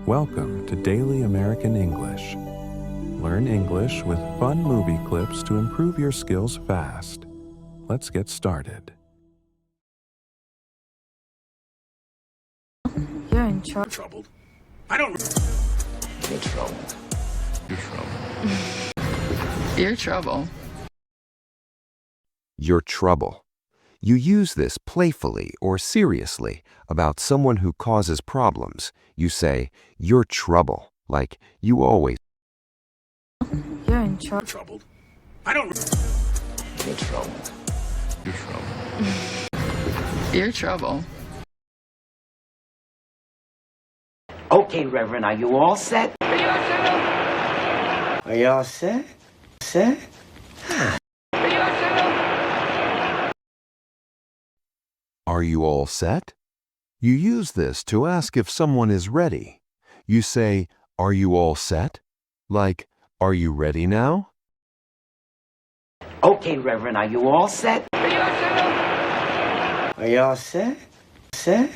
Welcome to Daily American English. Learn English with fun movie clips to improve your skills fast. Let's get started. You're in trouble. Troubled. I don't. You're troubled. You're troubled. You're trouble. Your trouble. You use this playfully or seriously about someone who causes problems. You say, "You're trouble," like you always. You're in trouble. Troubled. I don't. You're troubled. You're troubled. You're trouble. Okay, Reverend, are you all set? Are you all set? Set? Are you all set? You use this to ask if someone is ready. You say, "Are you all set?" Like, "Are you ready now?" Okay, Reverend, are you all set? Are you all set? Set?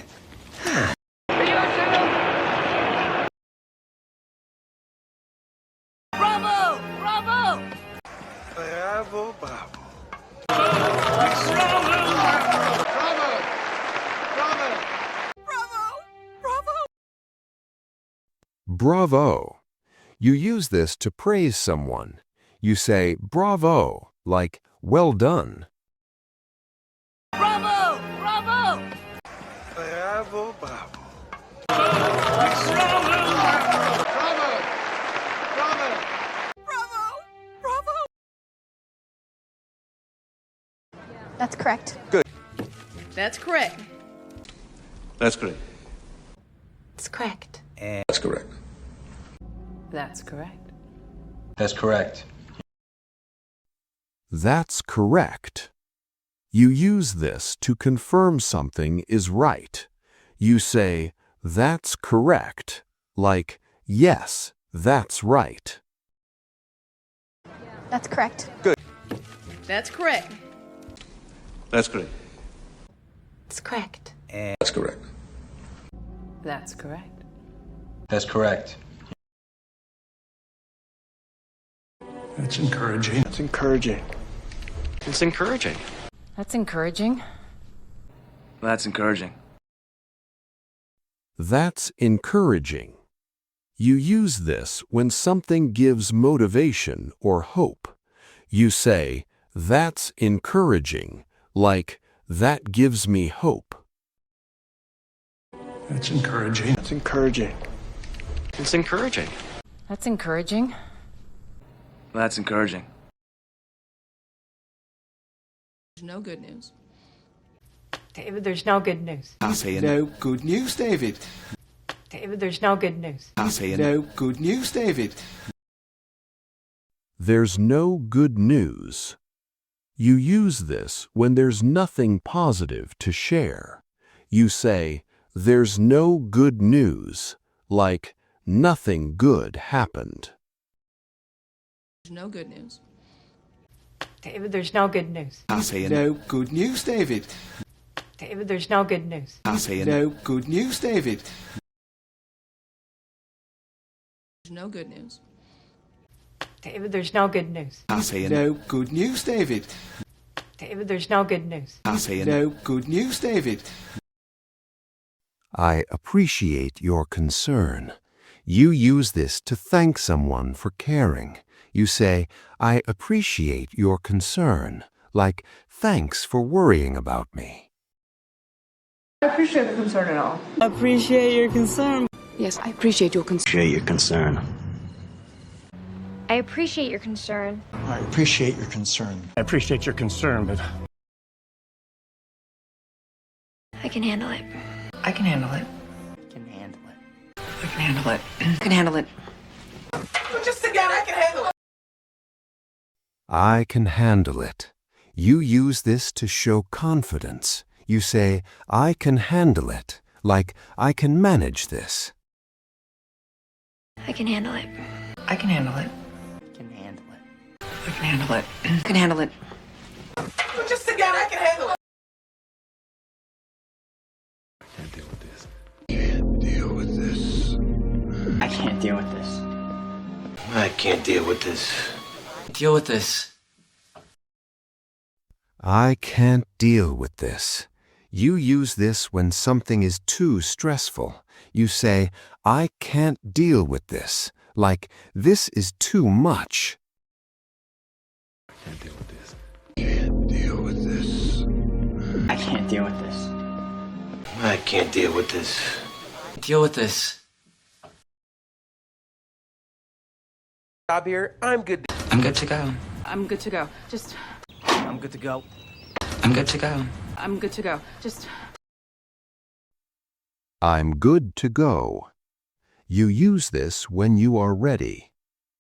Bravo! Bravo! Bravo, bravo. Bravo. You use this to praise someone. You say, "Bravo," like, "Well done." Bravo! Bravo! Bravo, bravo. That's correct. That's correct. That's correct. It's correct. That's correct. That's correct. That's correct. That's correct. You use this to confirm something is right. You say, "That's correct," like, "Yes, that's right." That's correct. That's correct. That's correct. It's correct. That's correct. That's correct. That's correct. That's encouraging. That's encouraging. It's encouraging. That's encouraging. That's encouraging. That's encouraging. You use this when something gives motivation or hope. You say, "That's encouraging," like, "That gives me hope." That's encouraging. That's encouraging. It's encouraging. That's encouraging. That's encouraging. There's no good news. David, there's no good news. I'm saying no good news, David. David, there's no good news. I'm saying no good news, David. There's no good news. You use this when there's nothing positive to share. You say, "There's no good news," like, "Nothing good happened." There's no good news. David, there's no good news. I'm saying no good news, David. David, there's no good news. I'm saying no good news, David. There's no good news. David, there's no good news. I'm saying no good news, David. David, there's no good news. I'm saying no good news, David. I appreciate your concern. You use this to thank someone for caring. You say, "I appreciate your concern," like, "Thanks for worrying about me." I appreciate the concern and all. Appreciate your concern. Yes, I appreciate your concern. Appreciate your concern. I appreciate your concern. I appreciate your concern. I appreciate your concern, but I can handle it. I can handle it. Can handle it. I can handle it. I can handle it. Just again, I can handle it. I can handle it. You use this to show confidence. You say, "I can handle it," like, "I can manage this." I can handle it. I can handle it. Can handle it. I can handle it. I can handle it. Just again, I can handle it. can't deal with this. Can't deal with this. deal with this. I can't deal with this. Deal with this. I can't deal with this. You use this when something is too stressful. You say, I can't deal with this. Like, this is too much. Can't deal with this. Can't deal with this. I can't deal with this. I can't deal with this. Deal with this. Job here. I'm good. I'm good to go. I'm good to go. I'm good to go. I'm good to go. I'm good to go. I'm good to go. You use this when you are ready.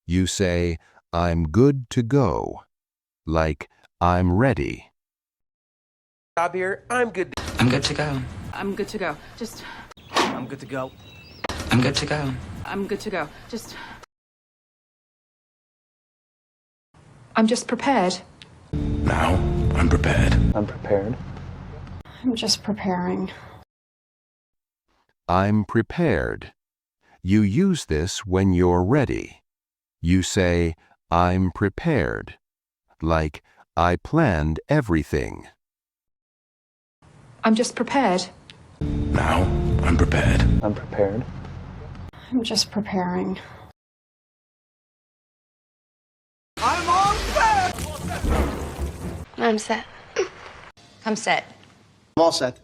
You say, I'm good to go. Like, I'm ready. Job here. I'm good. I'm good to go. I'm good to go. I'm good to go. I'm good to go. I'm good to go. I'm just prepared. Now, I'm prepared. I'm prepared. I'm just preparing. I'm prepared. You use this when you're ready. You say, I'm prepared. Like, I planned everything. I'm just prepared. Now, I'm prepared. I'm prepared. I'm just preparing. I'm all set. I'm set. I'm set. I'm all set.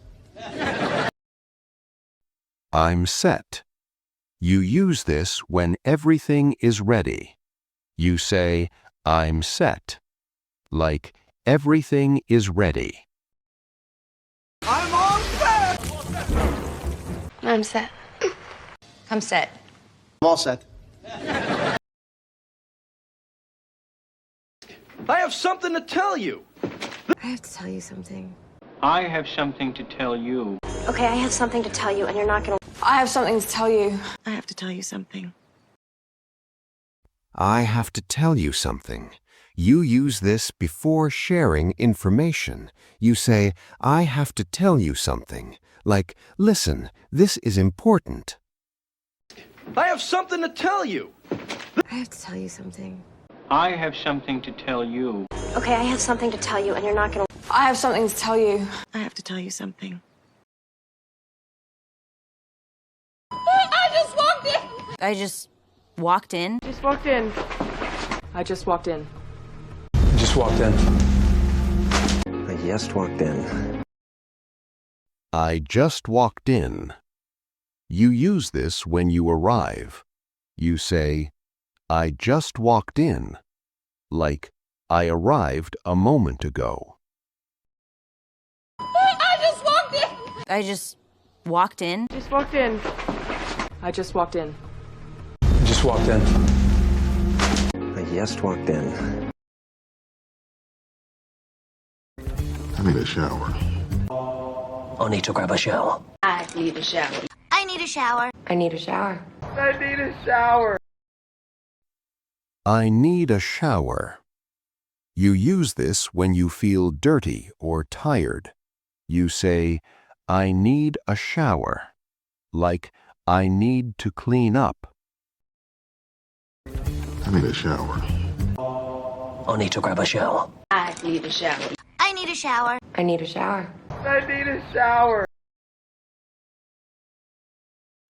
I'm set. You use this when everything is ready. You say, I'm set. Like, everything is ready. I'm all set. I'm set. I'm set. I'm all set. I have something to tell you. I have to tell you something. I have something to tell you. Okay, I have something to tell you, and you're not gonna. I have something to tell you. I have to tell you something. I have to tell you something. You use this before sharing information. You say, I have to tell you something. Like, listen, this is important. I have something to tell you. I have to tell you something. I have something to tell you. Okay, I have something to tell you, and you're not gonna. I have something to tell you. I have to tell you something. I just walked in. I just walked in. Just walked in. I just walked in. Just walked in. I just walked in. I just walked in. You use this when you arrive. You say, I just walked in. Like, I arrived a moment ago. I just walked in. I just walked in. Just walked in. I just walked in. Just walked in. I just walked in. I need a shower. I'll need to grab a shower. I need a shower. I need a shower. I need a shower. I need a shower. I need a shower. You use this when you feel dirty or tired. You say, I need a shower. Like, I need to clean up. I need a shower. I'll need to grab a shower. I need a shower. I need a shower. I need a shower. I need a shower.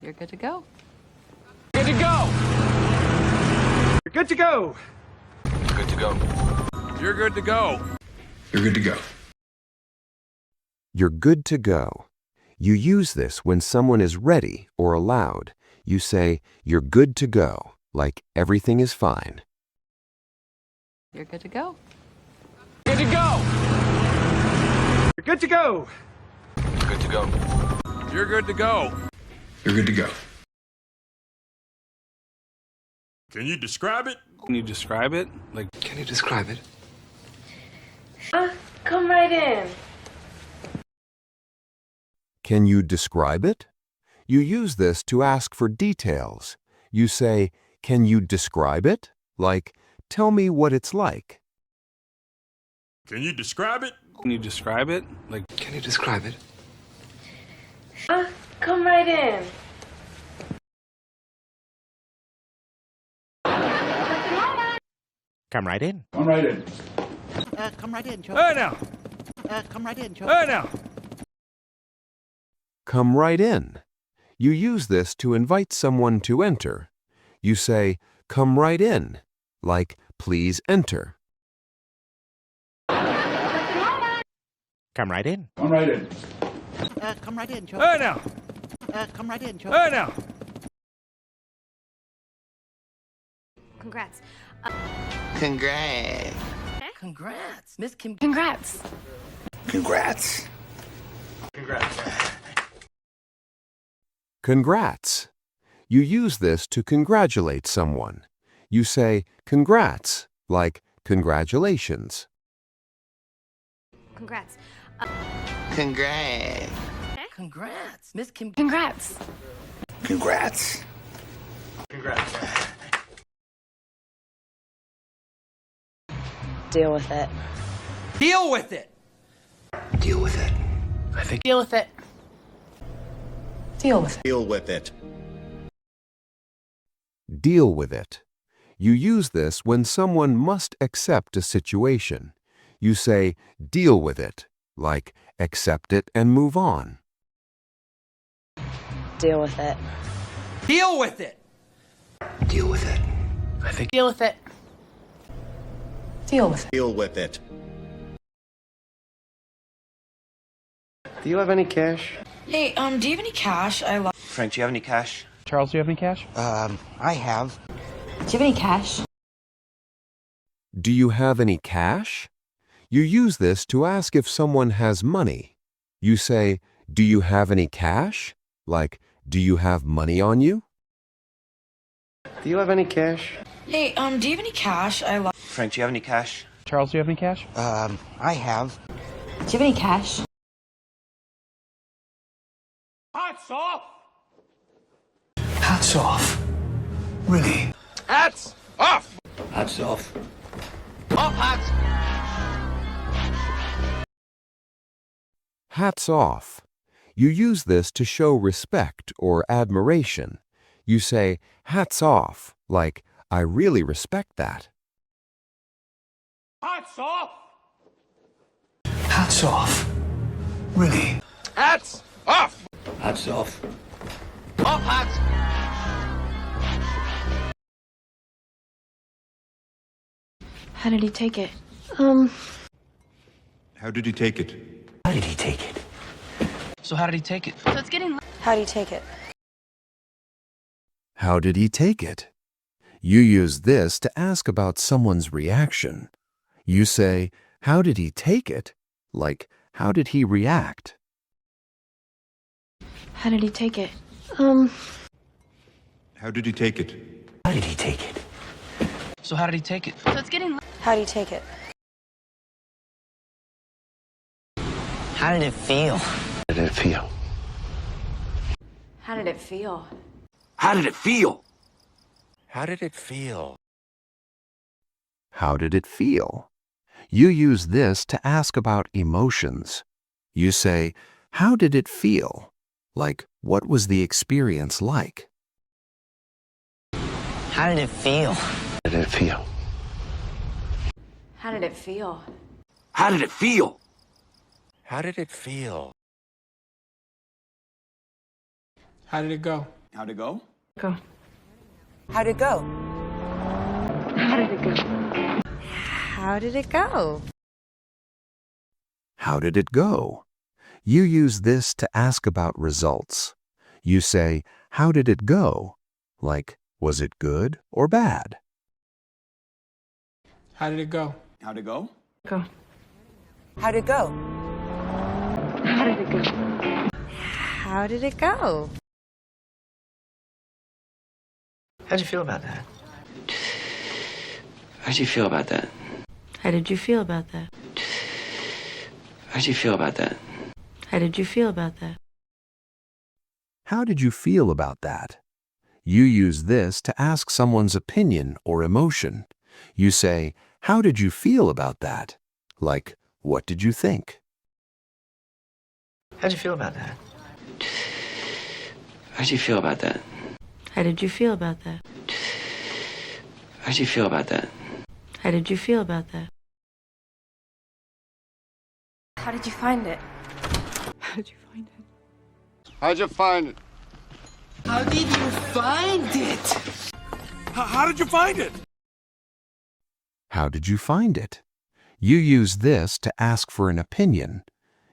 You're good to go. Good to go. You're good to go. Good to go. You're good to go. You're good to go. You're good to go. You use this when someone is ready or allowed. You say, you're good to go, like everything is fine. You're good to go. Good to go. You're good to go. Good to go. You're good to go. You're good to go. Can you describe it? Can you describe it? Like, Can you describe it? Come right in. Can you describe it? You use this to ask for details. You say, can you describe it? Like, tell me what it's like. can you describe it? Can you describe it? Like, Can you describe it? Come right in. Come right in. Come right in. Come right in, Joe. Hey now. Come right in, Joe. Hey now. Come right in. You use this to invite someone to enter. You say, come right in, like, please enter. Come right in. Come right in. Come right in, Joe. Hey now. Come right in, Joe. Hey now. Congrats. Congrats. Congrats, Miss Kim. Congrats. Congrats. Congrats. You use this to congratulate someone. You say, congrats, like, congratulations. Congrats. Congrats. Congrats, Miss Kim. Congrats. Congrats. Deal with it. Deal with it. Deal with it. I think. Deal with it. Deal with it. Deal with it. Deal with it. You use this when someone must accept a situation. You say, deal with it, like, accept it and move on. Deal with it. Deal with it. Deal with it. I think. Deal with it. Deal with it. Deal with it. Do you have any cash? Hey, do you have any cash? Frank, do you have any cash? Charles, do you have any cash? I have. Do you have any cash? Do you have any cash? You use this to ask if someone has money. You say, do you have any cash? Like, do you have money on you? Do you have any cash? Hey, do you have any cash? Frank, do you have any cash? Charles, do you have any cash? I have. Do you have any cash? Hats off! Hats off. Really? Hats off! Hats off. Off hats! Hats off. You use this to show respect or admiration. You say, hats off, like, I really respect that. Hats off! Hats off. Really? Hats off! Hats off. Off hats! How did he take it? How did he take it? How did he take it? So how did he take it? So it's getting. How do you take it? How did he take it? You use this to ask about someone's reaction. You say, how did he take it? Like, how did he react? How did he take it? How did he take it? How did he take it? So how did he take it? So it's getting. How do you take it? How did it feel? How did it feel? How did it feel? How did it feel? How did it feel? How did it feel? You use this to ask about emotions. You say, how did it feel? Like, what was the experience like? How did it feel? How did it feel? How did it feel? How did it feel? How did it feel? How did it go? How'd it go? Go. How'd it go? How did it go? How did it go? How did it go? You use this to ask about results. You say, how did it go? Like, was it good or bad? How did it go? How'd it go? Go. How'd it go? How did it go? How did it go? How'd you feel about that? How'd you feel about that? How did you feel about that? How'd you feel about that? How did you feel about that? How did you feel about that? You use this to ask someone's opinion or emotion. You say, how did you feel about that? Like, what did you think? How'd you feel about that? How'd you feel about that? How did you feel about that? How'd you feel about that? How did you feel about that? How did you find it? How did you find it? How'd you find it? How did you find it? How did you find it? How did you find it? You use this to ask for an opinion.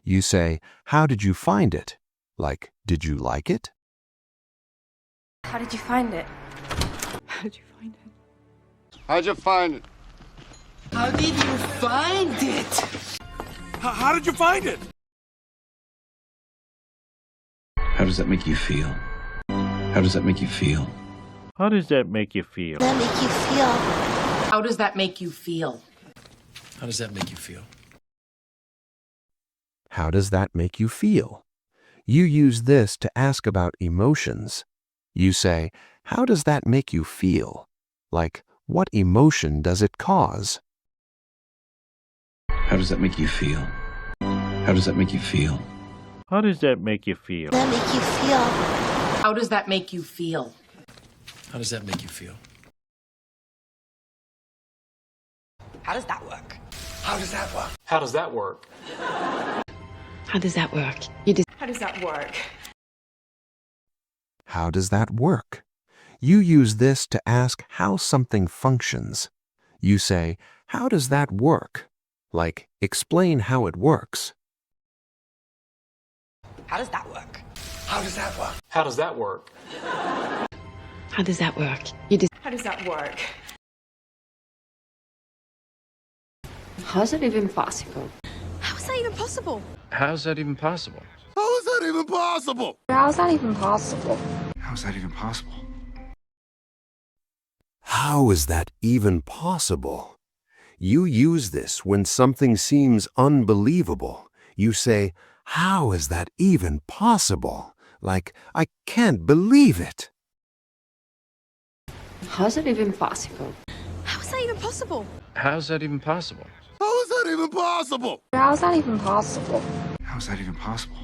You say, how did you find it? Like, did you like it? How did you find it? How did you find it? How'd you find it? How did you find it? How did you find it? How does that make you feel? How does that make you feel? How does that make you feel? That make you feel? How does that make you feel? How does that make you feel? How does that make you feel? You use this to ask about emotions. You say, how does that make you feel? Like, what emotion does it cause? How does that make you feel? How does that make you feel? How does that make you feel? That make you feel? How does that make you feel? How does that make you feel? How does that work? How does that work? How does that work? How does that work? How does that work? How does that work? You use this to ask how something functions. You say, how does that work? Like, explain how it works. How does that work? How does that work? How does that work? How does that work? How does that work? How's it even possible? How is that even possible? How's that even possible? How is that even possible? How is that even possible? How is that even possible? How is that even possible? You use this when something seems unbelievable. You say, how is that even possible? Like, I can't believe it. How's it even possible? How is that even possible? How's that even possible? How is that even possible? How is that even possible? How is that even possible?